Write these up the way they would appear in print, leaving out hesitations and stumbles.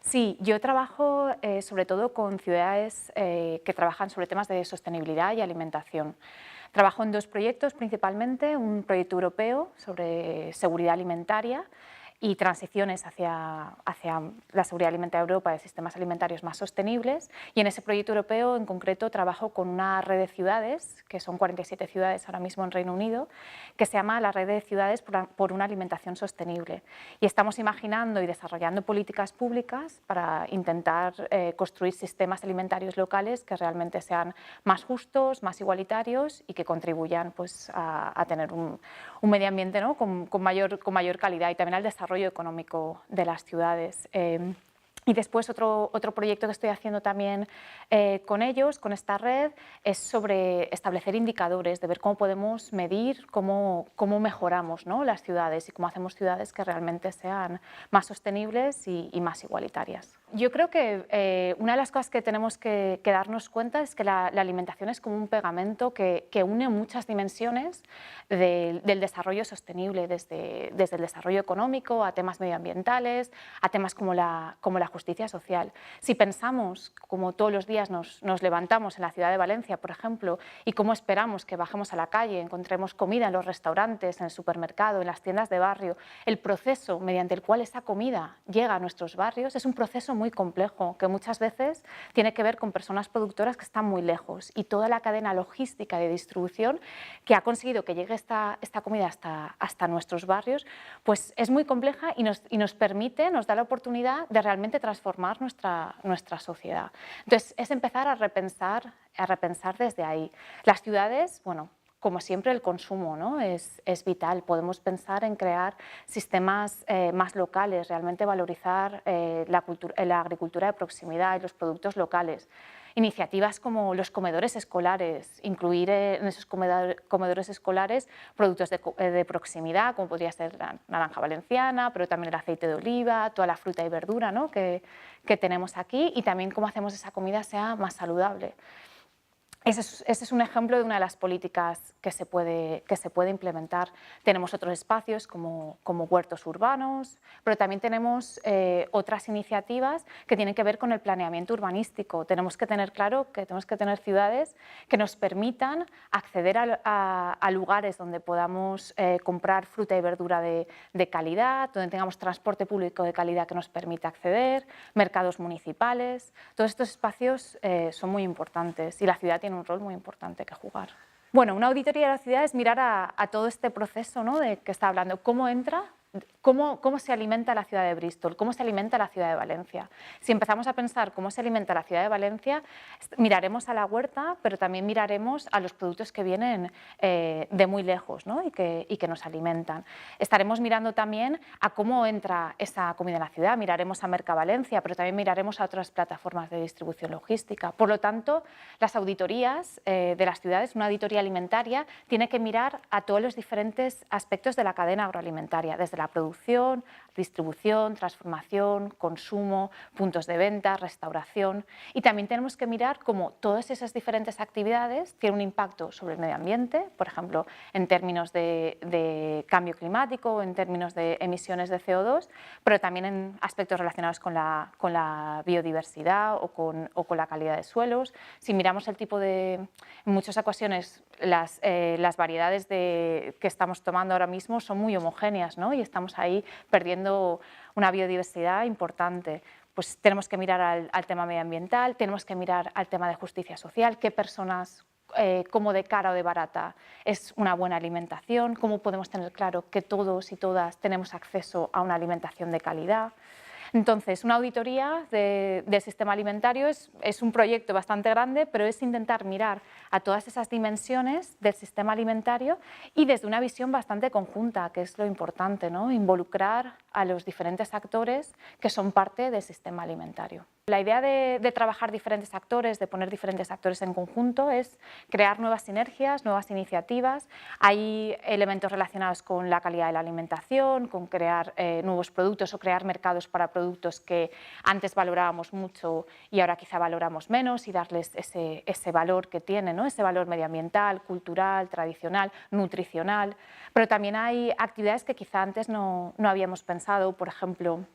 Sí, yo trabajo sobre todo con ciudades que trabajan sobre temas de sostenibilidad y alimentación. Trabajo en dos proyectos principalmente, un proyecto europeo sobre seguridad alimentaria y transiciones hacia la seguridad alimentaria de Europa de sistemas alimentarios más sostenibles, y en ese proyecto europeo en concreto trabajo con una red de ciudades, que son 47 ciudades ahora mismo en Reino Unido, que se llama la Red de Ciudades por una Alimentación Sostenible, y estamos imaginando y desarrollando políticas públicas para intentar construir sistemas alimentarios locales que realmente sean más justos, más igualitarios y que contribuyan pues, a tener un medio ambiente, ¿no? con mayor calidad, y también al desarrollo económico de las ciudades. Y después otro proyecto que estoy haciendo también con ellos, con esta red, es sobre establecer indicadores, de ver cómo podemos medir, cómo mejoramos, ¿no? las ciudades y cómo hacemos ciudades que realmente sean más sostenibles y más igualitarias. Yo creo que una de las cosas que tenemos que darnos cuenta es que la alimentación es como un pegamento que une muchas dimensiones del desarrollo sostenible, desde el desarrollo económico a temas medioambientales, a temas como la justicia social. Si pensamos como todos los días nos levantamos en la ciudad de Valencia, por ejemplo, y cómo esperamos que bajemos a la calle, encontremos comida en los restaurantes, en el supermercado, en las tiendas de barrio, el proceso mediante el cual esa comida llega a nuestros barrios es un proceso muy complejo, que muchas veces tiene que ver con personas productoras que están muy lejos, y toda la cadena logística de distribución que ha conseguido que llegue esta comida hasta nuestros barrios, pues es muy compleja y nos permite, nos da la oportunidad de realmente transformar nuestra sociedad. Entonces, es empezar a repensar desde ahí. Las ciudades, bueno, como siempre, el consumo, ¿no? es vital. Podemos pensar en crear sistemas más locales, realmente valorizar la agricultura de proximidad y los productos locales. Iniciativas como los comedores escolares, incluir en esos comedores escolares productos de proximidad, como podría ser la naranja valenciana, pero también el aceite de oliva, toda la fruta y verdura, ¿no? que tenemos aquí, y también cómo hacemos esa comida sea más saludable. Ese es un ejemplo de una de las políticas que se puede implementar. Tenemos otros espacios como huertos urbanos, pero también tenemos otras iniciativas que tienen que ver con el planeamiento urbanístico. Tenemos que tener claro que tenemos que tener ciudades que nos permitan acceder a lugares donde podamos comprar fruta y verdura de calidad, donde tengamos transporte público de calidad que nos permita acceder, mercados municipales. Todos estos espacios son muy importantes, y la ciudad tiene un rol muy importante que jugar. Bueno, una auditoría de la ciudad es mirar a todo este proceso, ¿no? de que está hablando, cómo entra, cómo se alimenta la ciudad de Bristol, cómo se alimenta la ciudad de Valencia. Si empezamos a pensar cómo se alimenta la ciudad de Valencia, miraremos a la huerta, pero también miraremos a los productos que vienen de muy lejos, ¿no? y que nos alimentan. Estaremos mirando también a cómo entra esa comida en la ciudad, miraremos a Mercavalencia, pero también miraremos a otras plataformas de distribución logística. Por lo tanto, las auditorías de las ciudades, una auditoría alimentaria, tiene que mirar a todos los diferentes aspectos de la cadena agroalimentaria, desde la producción, distribución, transformación, consumo, puntos de venta, restauración, y también tenemos que mirar cómo todas esas diferentes actividades tienen un impacto sobre el medio ambiente, por ejemplo, en términos de cambio climático, en términos de emisiones de CO2, pero también en aspectos relacionados con la biodiversidad o con la calidad de suelos. Si miramos el tipo en muchas ocasiones las variedades que estamos tomando ahora mismo son muy homogéneas, ¿no? Y estamos ahí perdiendo una biodiversidad importante. Pues tenemos que mirar al tema medioambiental, tenemos que mirar al tema de justicia social, qué personas, cómo de cara o de barata es una buena alimentación, cómo podemos tener claro que todos y todas tenemos acceso a una alimentación de calidad. Entonces, una auditoría del sistema alimentario es un proyecto bastante grande, pero es intentar mirar a todas esas dimensiones del sistema alimentario y desde una visión bastante conjunta, que es lo importante, ¿no? Involucrar a los diferentes actores que son parte del sistema alimentario. La idea de trabajar diferentes actores, de poner diferentes actores en conjunto, es crear nuevas sinergias, nuevas iniciativas. Hay elementos relacionados con la calidad de la alimentación, con crear nuevos productos o crear mercados para productos que antes valorábamos mucho y ahora quizá valoramos menos, y darles ese valor que tienen, ¿no? Ese valor medioambiental, cultural, tradicional, nutricional. Pero también hay actividades que quizá antes no habíamos pensado. Por ejemplo,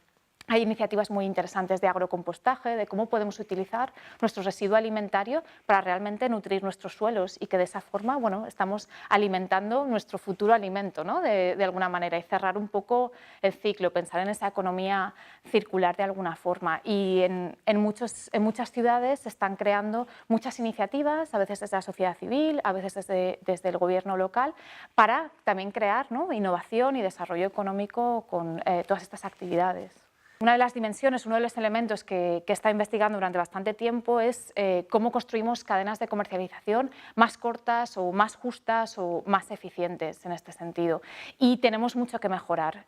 hay iniciativas muy interesantes de agrocompostaje, de cómo podemos utilizar nuestro residuo alimentario para realmente nutrir nuestros suelos, y que de esa forma, bueno, estamos alimentando nuestro futuro alimento, ¿no? de alguna manera, y cerrar un poco el ciclo, pensar en esa economía circular de alguna forma. Y en muchas ciudades se están creando muchas iniciativas, a veces desde la sociedad civil, a veces desde el gobierno local, para también crear, ¿no?, innovación y desarrollo económico con todas estas actividades. Una de las dimensiones, uno de los elementos que he estado investigando durante bastante tiempo es cómo construimos cadenas de comercialización más cortas o más justas o más eficientes en este sentido. Y tenemos mucho que mejorar.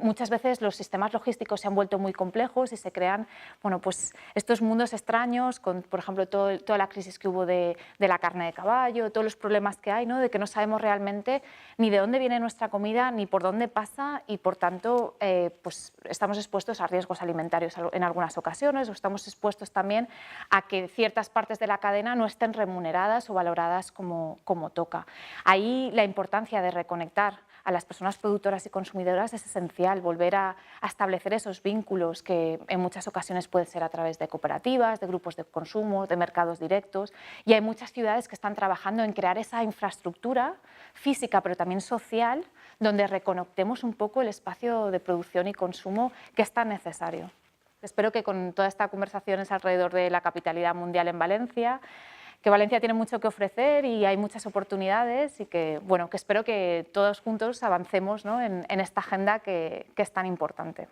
Muchas veces los sistemas logísticos se han vuelto muy complejos y se crean, bueno, pues estos mundos extraños, con, por ejemplo, toda la crisis que hubo de la carne de caballo, todos los problemas que hay, ¿no?, de que no sabemos realmente ni de dónde viene nuestra comida ni por dónde pasa, y por tanto pues estamos expuestos a riesgos alimentarios en algunas ocasiones, o estamos expuestos también a que ciertas partes de la cadena no estén remuneradas o valoradas como toca. Ahí la importancia de reconectar a las personas productoras y consumidoras es esencial, volver a establecer esos vínculos que en muchas ocasiones puede ser a través de cooperativas, de grupos de consumo, de mercados directos, y hay muchas ciudades que están trabajando en crear esa infraestructura física pero también social, donde reconectemos un poco el espacio de producción y consumo que es tan necesario. Espero que con toda esta conversación es alrededor de la capitalidad mundial en Valencia, que Valencia tiene mucho que ofrecer y hay muchas oportunidades, y que, bueno, que espero que todos juntos avancemos, ¿no?, en esta agenda que es tan importante.